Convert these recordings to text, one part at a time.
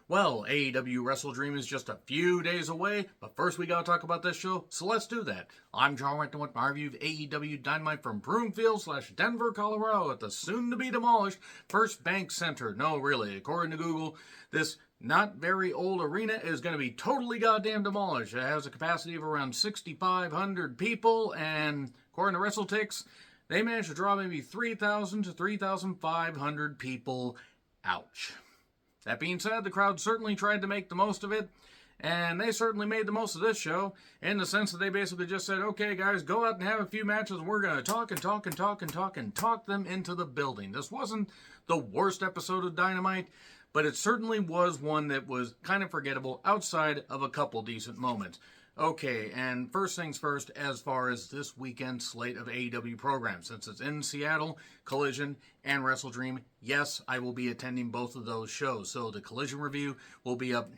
Well, AEW Wrestle Dream is just a few days away, but first we gotta talk about this show, so let's do that. I'm Jarrett with my review of AEW Dynamite from Broomfield/Denver, Colorado at the soon-to-be-demolished First Bank Center. No, really, according to Google, this not very old arena is going to be totally goddamn demolished. It has a capacity of around 6,500 people, and according to WrestleTix, they managed to draw maybe 3,000 to 3,500 people. Ouch. That being said, the crowd certainly tried to make the most of it, and they certainly made the most of this show, in the sense that they basically just said, okay guys, go out and have a few matches, and we're going to talk them into the building. This wasn't the worst episode of Dynamite, but it certainly was one that was kind of forgettable outside of a couple decent moments. Okay, and first things first, as far as this weekend slate of AEW programs, since it's in Seattle, Collision, and Wrestle Dream, yes, I will be attending both of those shows. So the Collision review will be up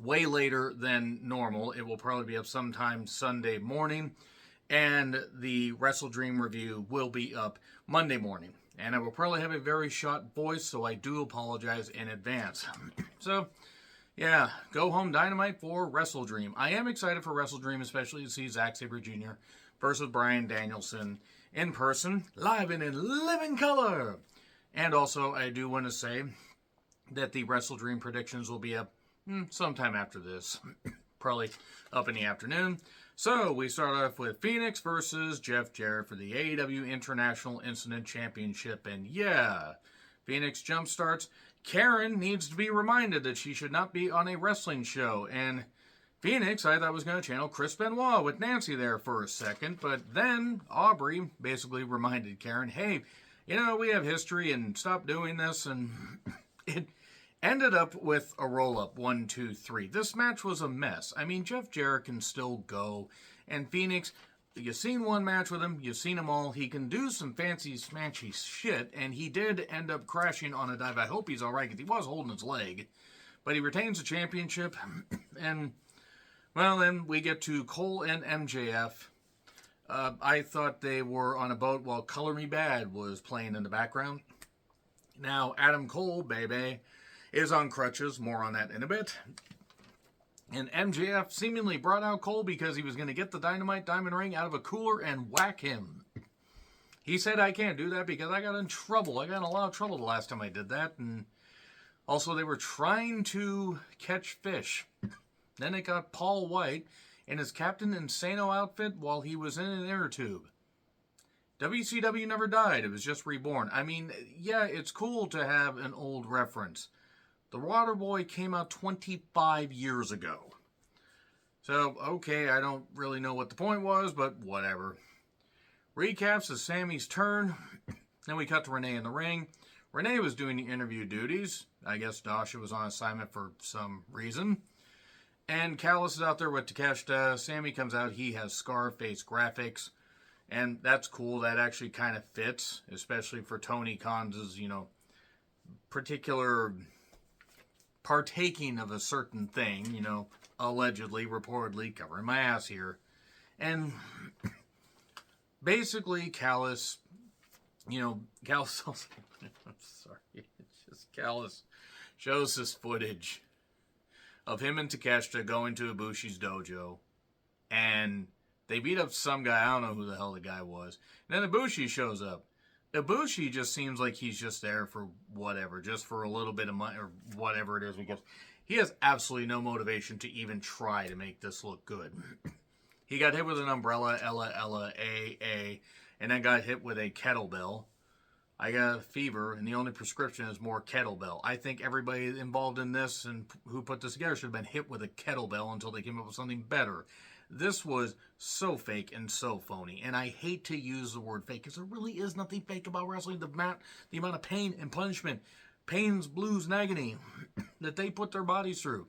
way later than normal. It will probably be up sometime Sunday morning, and the Wrestle Dream review will be up Monday morning. And I will probably have a very short voice, so I do apologize in advance. So, yeah, go home Dynamite for Wrestle Dream. I am excited for Wrestle Dream, especially to see Zack Sabre Jr. versus Bryan Danielson in person, live and in living color. And also, I do want to say that the Wrestle Dream predictions will be up sometime after this, probably up in the afternoon. So, we start off with Phoenix versus Jeff Jarrett for the AEW International Incident Championship. And yeah, Phoenix jumpstarts. Karen needs to be reminded that she should not be on a wrestling show. And Phoenix, I thought was going to channel Chris Benoit with Nancy there for a second. But then Aubrey basically reminded Karen, hey, you know, we have history and stop doing this. And it ended up with a roll-up, 1, 2, 3. This match was a mess. I mean, Jeff Jarrett can still go. And Phoenix, you've seen one match with him, you've seen them all. He can do some fancy, smashy shit, and he did end up crashing on a dive. I hope he's alright, because he was holding his leg. But he retains the championship, and, well, then we get to Cole and MJF. I thought they were on a boat while Color Me Bad was playing in the background. Now, Adam Cole, baby, is on crutches. More on that in a bit. And MJF seemingly brought out Cole because he was going to get the Dynamite Diamond Ring out of a cooler and whack him. He said, I can't do that because I got in trouble. I got in a lot of trouble the last time I did that. And also, they were trying to catch fish. Then it got Paul White in his Captain Insano outfit while he was in an inner tube. WCW never died. It was just reborn. I mean, yeah, it's cool to have an old reference. The Waterboy came out 25 years ago. So, okay, I don't really know what the point was, but whatever. Recaps of Sammy's turn. Then we cut to Renee in the ring. Renee was doing the interview duties. I guess Dasha was on assignment for some reason. And Callis is out there with Takeshita. Sammy comes out. He has Scarface graphics. And that's cool. That actually kind of fits, especially for Tony Khan's, particular partaking of a certain thing, allegedly, reportedly, covering my ass here. And basically, Callis, Callis, I'm sorry, it's just Callis shows this footage of him and Takeshita going to Ibushi's dojo, and they beat up some guy, I don't know who the hell the guy was, and then Ibushi shows up. Ibushi just seems like he's just there for whatever, just for a little bit of money or whatever it is, because he has absolutely no motivation to even try to make this look good. He got hit with an umbrella, Ella, A, and then got hit with a kettlebell. I got a fever, and the only prescription is more kettlebell. I think everybody involved in this and who put this together should have been hit with a kettlebell until they came up with something better. This was so fake and so phony. And I hate to use the word fake because there really is nothing fake about wrestling. The amount of pain and punishment, pains, blues, and agony that they put their bodies through.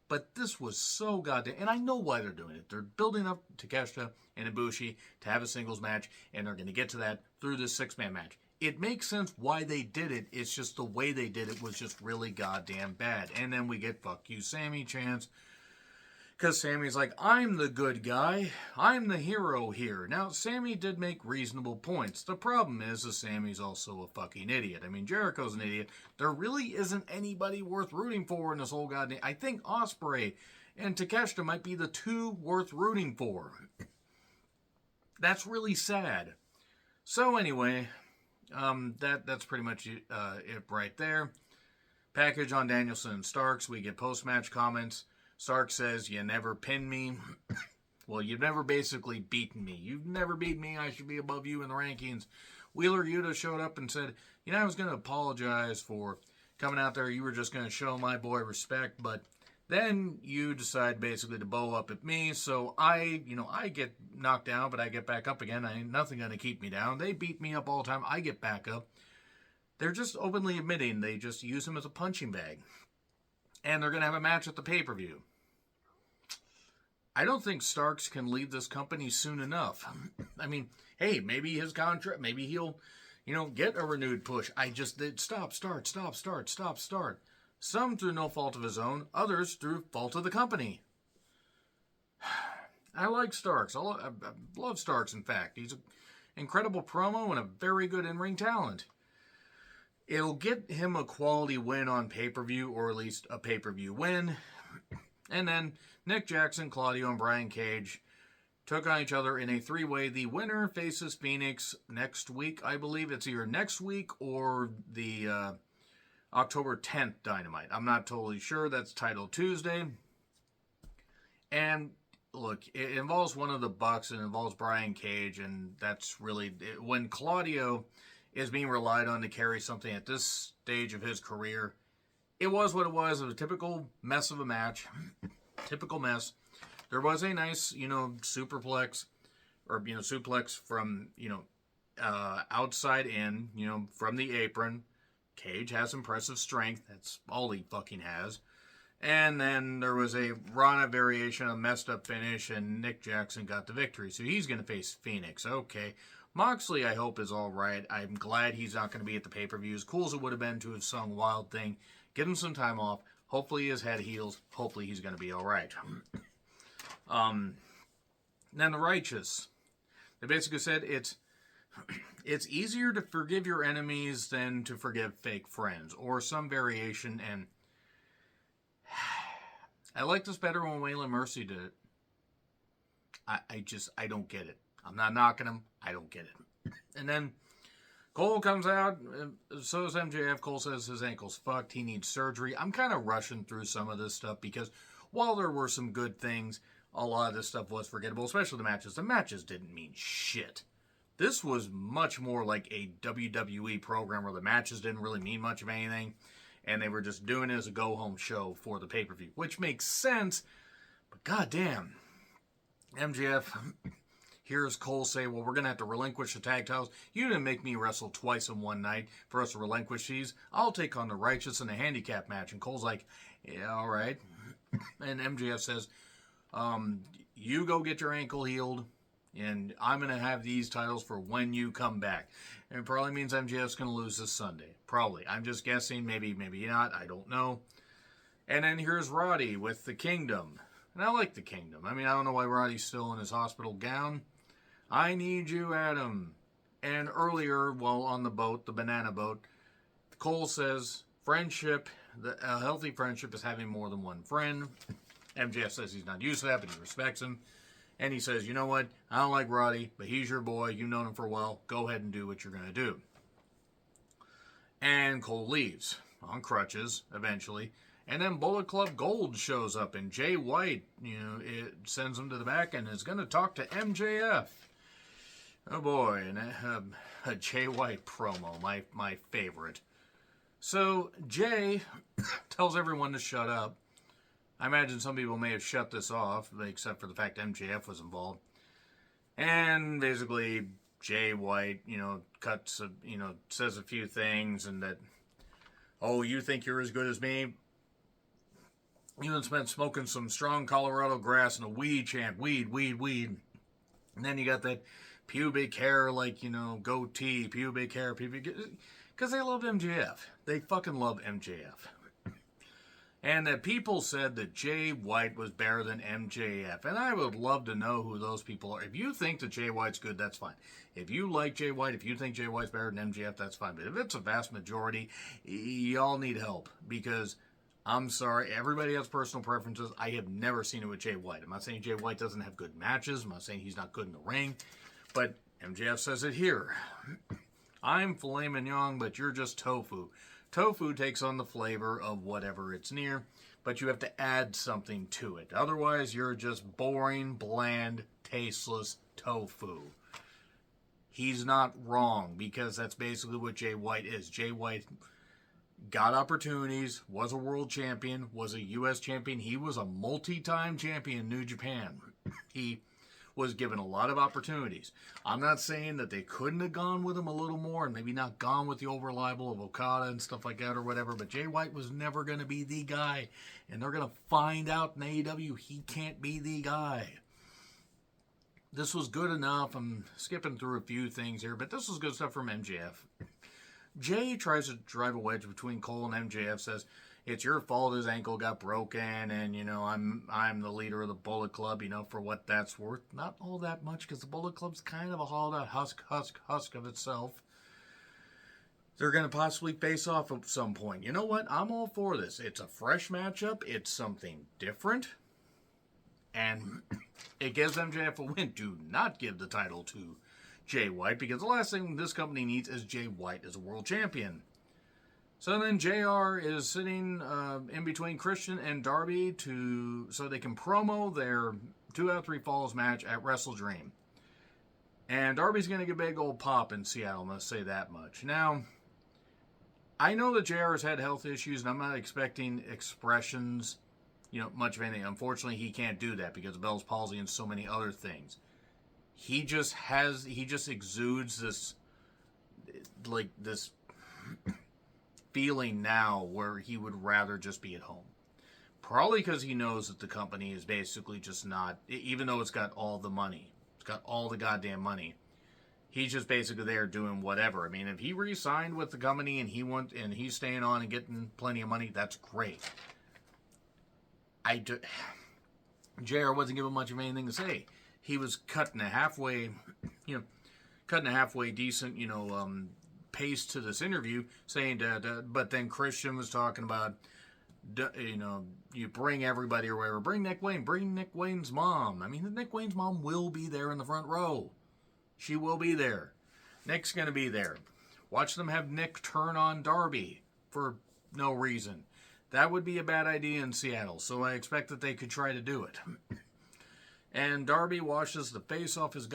But this was so goddamn... And I know why they're doing it. They're building up Takeshita and Ibushi to have a singles match. And they're going to get to that through this six-man match. It makes sense why they did it. It's just the way they did it was just really goddamn bad. And then we get fuck you Sammy chants. Because Sammy's like, I'm the good guy. I'm the hero here. Now, Sammy did make reasonable points. The problem is that Sammy's also a fucking idiot. I mean, Jericho's an idiot. There really isn't anybody worth rooting for in this whole goddamn... I think Ospreay and Takeshita might be the two worth rooting for. That's really sad. So anyway, that's pretty much it right there. Package on Danielson and Starks. We get post-match comments. Stark says, you never pinned me. Well, you've never basically beaten me. You've never beaten me. I should be above you in the rankings. Wheeler Yuta showed up and said, I was going to apologize for coming out there. You were just going to show my boy respect. But then you decide basically to bow up at me. So I get knocked down, but I get back up again. Ain't nothing going to keep me down. They beat me up all the time. I get back up. They're just openly admitting they just use him as a punching bag. And they're going to have a match at the pay-per-view. I don't think Starks can leave this company soon enough. I mean, hey, maybe his contract, maybe he'll, get a renewed push. Stop, start. Some through no fault of his own, others through fault of the company. I like Starks. I love Starks, in fact. He's an incredible promo and a very good in-ring talent. It'll get him a quality win on pay-per-view, or at least a pay-per-view win. And then Nick Jackson, Claudio, and Brian Cage took on each other in a three-way. The winner faces Phoenix next week. I believe it's either next week or the October 10th Dynamite. I'm not totally sure. That's Title Tuesday. And look, it involves one of the Bucks. It involves Brian Cage, and that's really... When Claudio is being relied on to carry something at this stage of his career, it was what it was. It was a typical mess of a match. Typical mess. There was a nice, superplex, or, suplex from, outside in, from the apron. Cage has impressive strength. That's all he fucking has. And then there was a Rana variation, a messed up finish, and Nick Jackson got the victory. So he's going to face Phoenix. Okay. Moxley, I hope, is all right. I'm glad he's not going to be at the pay-per-view. As cool as it would have been to have sung Wild Thing. Give him some time off. Hopefully his head heals. Hopefully he's going to be all right. Then the Righteous. They basically said it's easier to forgive your enemies than to forgive fake friends. Or some variation. And I like this better when Waylon Mercy did it. I don't get it. I'm not knocking him. I don't get it. And then Cole comes out. So is MJF. Cole says his ankle's fucked. He needs surgery. I'm kind of rushing through some of this stuff because while there were some good things, a lot of this stuff was forgettable, especially the matches. The matches didn't mean shit. This was much more like a WWE program where the matches didn't really mean much of anything, and they were just doing it as a go-home show for the pay-per-view, which makes sense, but goddamn, MJF hears Cole say, well, we're going to have to relinquish the tag titles. You didn't make me wrestle twice in one night for us to relinquish these. I'll take on the Righteous in a handicap match. And Cole's like, yeah, all right. And MJF says, you go get your ankle healed, and I'm going to have these titles for when you come back. And it probably means MJF's going to lose this Sunday. Probably. I'm just guessing. Maybe not. I don't know. And then here's Roddy with the Kingdom. And I like the Kingdom. I mean, I don't know why Roddy's still in his hospital gown. I need you, Adam. And earlier, while on the boat, the banana boat, Cole says, friendship, a healthy friendship is having more than one friend. MJF says he's not used to that, but he respects him. And he says, you know what? I don't like Roddy, but he's your boy. You've known him for a while. Go ahead and do what you're going to do. And Cole leaves on crutches, eventually. And then Bullet Club Gold shows up, and Jay White, it sends him to the back and is going to talk to MJF. Oh boy, and a Jay White promo, my favorite. So Jay tells everyone to shut up. I imagine some people may have shut this off, except for the fact MJF was involved. And basically, Jay White, says a few things, and that, oh, you think you're as good as me? You done spent smoking some strong Colorado grass and a weed chant, weed. And then you got that pubic hair, goatee, pubic hair, because they love MJF. They fucking love MJF. and that people said that Jay White was better than MJF. And I would love to know who those people are. If you think that Jay White's good, that's fine. If you like Jay White, if you think Jay White's better than MJF, that's fine. But if it's a vast majority, y'all need help. Because, I'm sorry, everybody has personal preferences. I have never seen it with Jay White. I'm not saying Jay White doesn't have good matches. I'm not saying he's not good in the ring. But MJF says it here. I'm filet mignon, but you're just tofu. Tofu takes on the flavor of whatever it's near, but you have to add something to it. Otherwise, you're just boring, bland, tasteless tofu. He's not wrong, because that's basically what Jay White is. Jay White got opportunities, was a world champion, was a U.S. champion. He was a multi-time champion in New Japan. He was given a lot of opportunities. I'm not saying that they couldn't have gone with him a little more and maybe not gone with the over-reliable of Okada and stuff like that or whatever, but Jay White was never going to be the guy, and they're going to find out in AEW he can't be the guy. This was good enough. I'm skipping through a few things here, but this was good stuff from MJF. Jay tries to drive a wedge between Cole and MJF, says, it's your fault his ankle got broken, and, I'm the leader of the Bullet Club, for what that's worth. Not all that much, because the Bullet Club's kind of a hollowed-out husk of itself. They're going to possibly face off at some point. You know what? I'm all for this. It's a fresh matchup. It's something different. And it gives MJF a win. Do not give the title to Jay White, because the last thing this company needs is Jay White as a world champion. So then JR is sitting in between Christian and Darby so they can promo their 2 out of 3 Falls match at Wrestle Dream. And Darby's going to get a big old pop in Seattle, let's say that much. Now, I know that JR has had health issues, and I'm not expecting expressions, much of anything. Unfortunately, he can't do that because of Bell's palsy and so many other things. He just exudes this feeling now where he would rather just be at home. Probably because he knows that the company is basically just not, even though it's got all the money, it's got all the goddamn money, he's just basically there doing whatever. I mean, if he re-signed with the company and he's staying on and getting plenty of money, that's great. JR wasn't given much of anything to say. He was cutting a halfway decent, pace to this interview, saying that, but then Christian was talking about, you bring everybody or whatever. Bring Nick Wayne's mom. I mean, Nick Wayne's mom will be there in the front row. She will be there. Nick's going to be there. Watch them have Nick turn on Darby for no reason. That would be a bad idea in Seattle, so I expect that they could try to do it. And Darby washes the face off his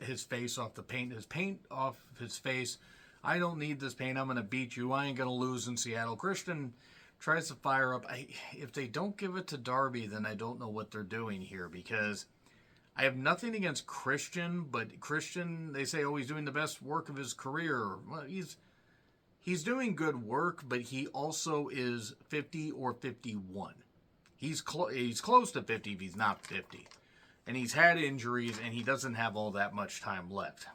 his face off the paint, his paint off his face. I don't need this paint. I'm going to beat you. I ain't going to lose in Seattle. Christian tries to fire up. If they don't give it to Darby, then I don't know what they're doing here, because I have nothing against Christian, but Christian, they say, he's doing the best work of his career. Well, he's doing good work, but he also is 50 or 51. He's close to 50 if he's not 50. And he's had injuries, and he doesn't have all that much time left.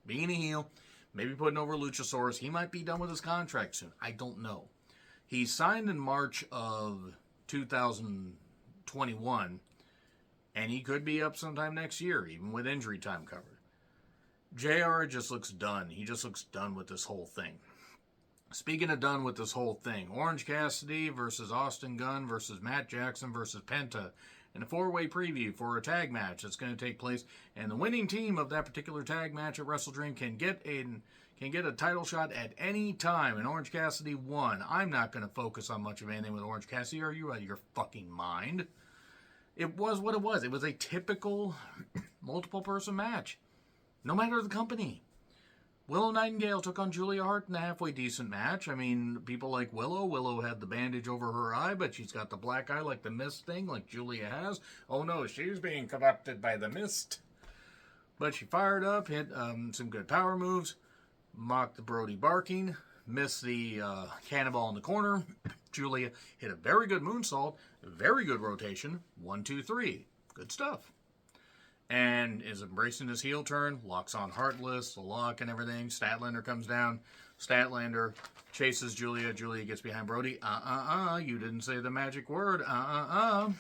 Being a heel, maybe putting over Luchasaurus, he might be done with his contract soon. I don't know. He signed in March of 2021, and he could be up sometime next year, even with injury time covered. JR just looks done. He just looks done with this whole thing. Speaking of done with this whole thing, Orange Cassidy versus Austin Gunn versus Matt Jackson versus Penta in a 4-way preview for a tag match that's going to take place, and the winning team of that particular tag match at Wrestle Dream can get a title shot at any time, and Orange Cassidy won. I'm not going to focus on much of anything with Orange Cassidy. Are you out of your fucking mind? It was what it was. It was a typical multiple-person match, no matter the company. Willow Nightingale took on Julia Hart in a halfway decent match. I mean, people like Willow. Willow had the bandage over her eye, but she's got the black eye like the mist thing, like Julia has. Oh no, she's being corrupted by the mist. But she fired up, hit some good power moves, mocked the Brody barking, missed the cannonball in the corner. Julia hit a very good moonsault, very good rotation. 1, 2, 3. Good stuff. And is embracing his heel turn, locks on Heartless, the lock and everything. Statlander comes down, Statlander chases Julia. Julia gets behind Brody. You didn't say the magic word. And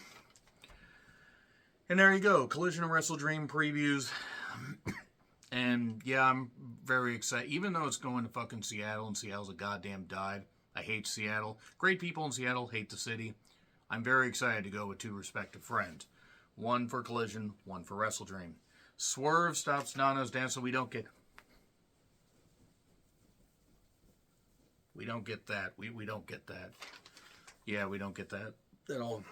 there you go. Collision and Wrestle Dream previews. And yeah, I'm very excited. Even though it's going to fucking Seattle, and Seattle's a goddamn dive. I hate Seattle. Great people in Seattle, hate the city. I'm very excited to go with two respective friends. One for Collision, one for Wrestle Dream. Swerve stops Nano's dance, so we don't get that. We don't get that. Yeah, we don't get that at all.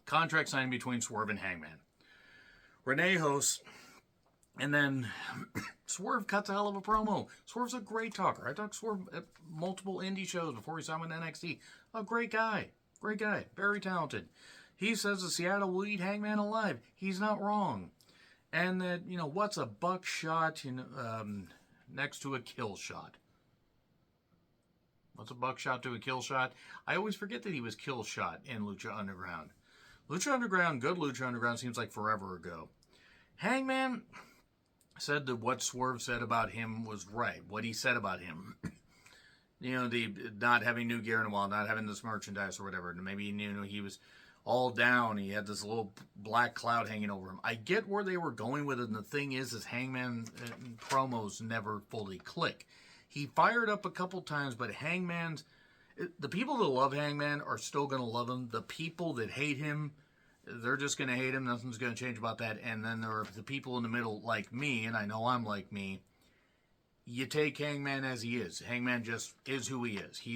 Contract signed between Swerve and Hangman. Renee hosts, and then Swerve cuts a hell of a promo. Swerve's a great talker. I talked Swerve at multiple indie shows before he signed with NXT. A great guy. Great guy. Very talented. He says that Seattle will eat Hangman alive. He's not wrong. And that, what's a buckshot next to a kill shot? What's a buckshot to a kill shot? I always forget that he was kill shot in Lucha Underground. Lucha Underground, good Lucha Underground, seems like forever ago. Hangman said that what Swerve said about him was right. What he said about him. The not having new gear in a while, not having this merchandise or whatever. Maybe, he was all down. He had this little black cloud hanging over him. I get where they were going with it, and the thing is Hangman promos never fully click. He fired up a couple times, but the people that love Hangman are still going to love him. The people that hate him, they're just going to hate him. Nothing's going to change about that. And then there are the people in the middle like me, and I know I'm like me. You take Hangman as he is. Hangman just is who he is. He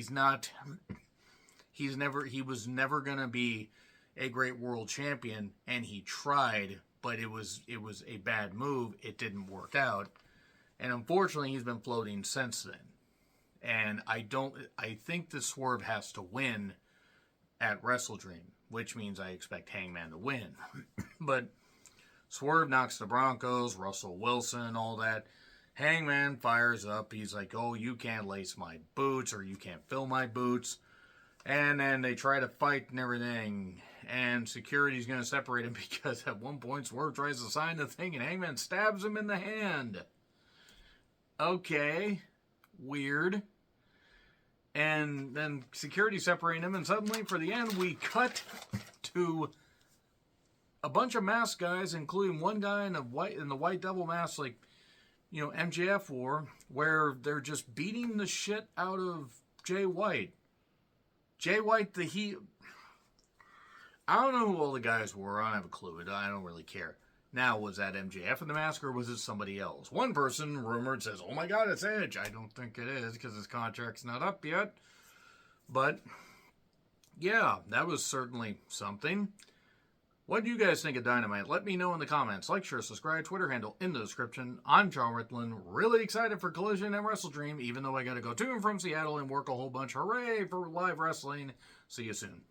was never going to be a great world champion, and he tried, but it was a bad move. It didn't work out. And unfortunately, he's been floating since then. And I think the Swerve has to win at Wrestle Dream, which means I expect Hangman to win. But Swerve knocks the Broncos, Russell Wilson, all that. Hangman fires up. He's like, oh, you can't lace my boots, or you can't fill my boots. And then they try to fight and everything. And security's going to separate him because at one point Swerve tries to sign the thing and Hangman stabs him in the hand. Okay, weird. And then security separating him, and suddenly for the end we cut to a bunch of masked guys, including one guy in the white devil mask, like MJF wore, where they're just beating the shit out of Jay White. Jay White, I don't know who all the guys were. I don't have a clue. I don't really care. Now, was that MJF in the mask, or was it somebody else? One person rumored says, oh my god, it's Edge. I don't think it is, because his contract's not up yet. But, yeah, that was certainly something. What do you guys think of Dynamite? Let me know in the comments. Like, share, subscribe, Twitter handle in the description. I'm John Ritlin, really excited for Collision and Wrestle Dream, even though I gotta go to and from Seattle and work a whole bunch. Hooray for live wrestling. See you soon.